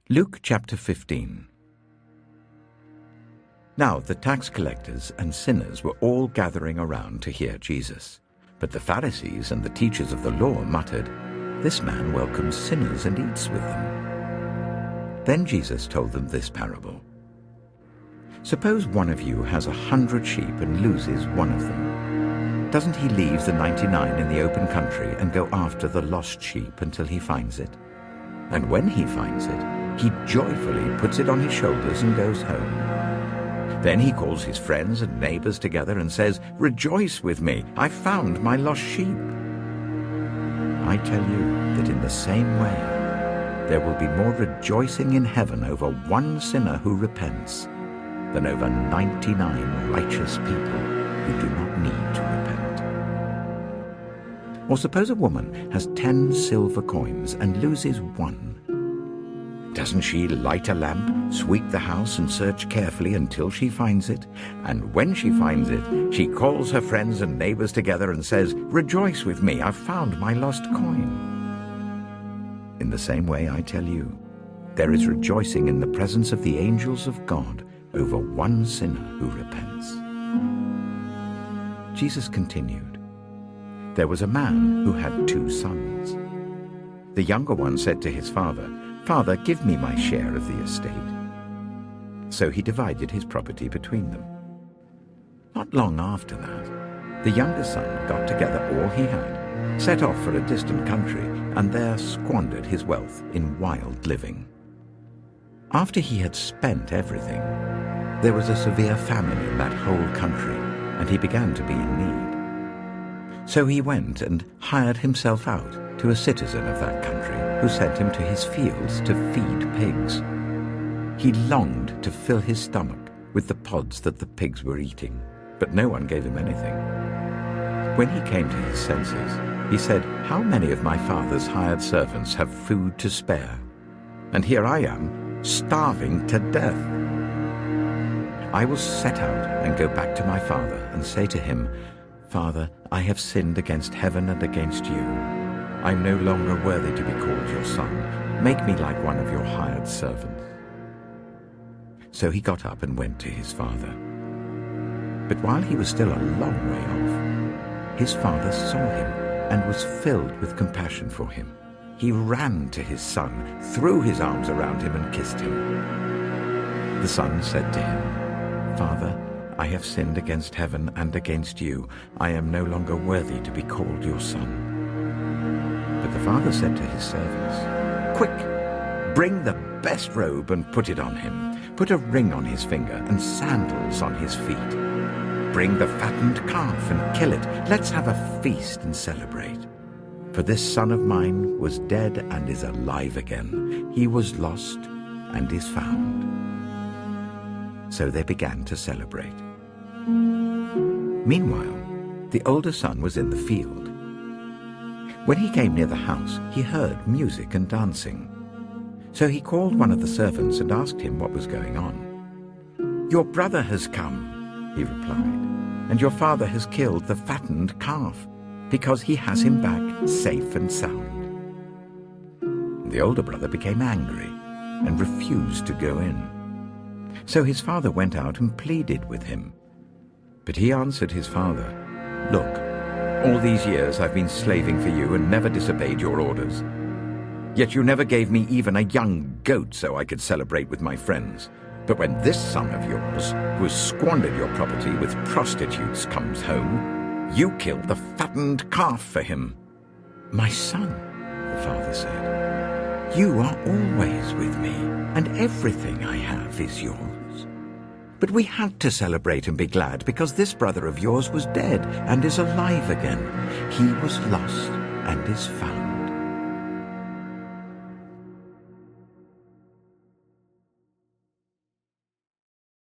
Luke chapter 15. Now the tax collectors and sinners were all gathering around to hear Jesus. But the Pharisees and the teachers of the law muttered, "This man welcomes sinners and eats with them." Then Jesus told them this parable. Suppose one of you has 100 sheep and loses one of them. Doesn't he leave the 99 in the open country and go after the lost sheep until he finds it? And when he finds it, he joyfully puts it on his shoulders and goes home. Then he calls his friends and neighbors together and says, "Rejoice with me, I found my lost sheep." I tell you that in the same way, there will be more rejoicing in heaven over one sinner who repents than over 99 righteous people who do not need to repent. Or suppose a woman has 10 silver coins and loses one. Doesn't she light a lamp, sweep the house, and search carefully until she finds it? And when she finds it, she calls her friends and neighbors together and says, "Rejoice with me, I've found my lost coin." In the same way, I tell you, there is rejoicing in the presence of the angels of God over one sinner who repents. Jesus continued, "There was a man who had 2 sons. The younger one said to his father, 'Father, give me my share of the estate.' So he divided his property between them. Not long after that, the younger son got together all he had, set off for a distant country, and there squandered his wealth in wild living. After he had spent everything, there was a severe famine in that whole country, and he began to be in need. So he went and hired himself out to a citizen of that country, who sent him to his fields to feed pigs. He longed to fill his stomach with the pods that the pigs were eating, but no one gave him anything. When he came to his senses, he said, 'How many of my father's hired servants have food to spare? And here I am, starving to death. I will set out and go back to my father and say to him, Father, I have sinned against heaven and against you. I am no longer worthy to be called your son. Make me like one of your hired servants.' So he got up and went to his father. But while he was still a long way off, his father saw him and was filled with compassion for him. He ran to his son, threw his arms around him and kissed him. The son said to him, 'Father, I have sinned against heaven and against you. I am no longer worthy to be called your son.' But the father said to his servants, 'Quick, bring the best robe and put it on him. Put a ring on his finger and sandals on his feet. Bring the fattened calf and kill it. Let's have a feast and celebrate. For this son of mine was dead and is alive again. He was lost and is found.' So they began to celebrate. Meanwhile, the older son was in the field. When he came near the house, he heard music and dancing. So he called one of the servants and asked him what was going on. 'Your brother has come,' he replied, 'and your father has killed the fattened calf, because he has him back safe and sound.' The older brother became angry and refused to go in. So his father went out and pleaded with him. But he answered his father, 'Look, all these years I've been slaving for you and never disobeyed your orders. Yet you never gave me even a young goat so I could celebrate with my friends. But when this son of yours, who has squandered your property with prostitutes, comes home, you killed the fattened calf for him.' 'My son,' the father said, 'you are always with me, and everything I have is yours. But we had to celebrate and be glad because this brother of yours was dead and is alive again. He was lost and is found.'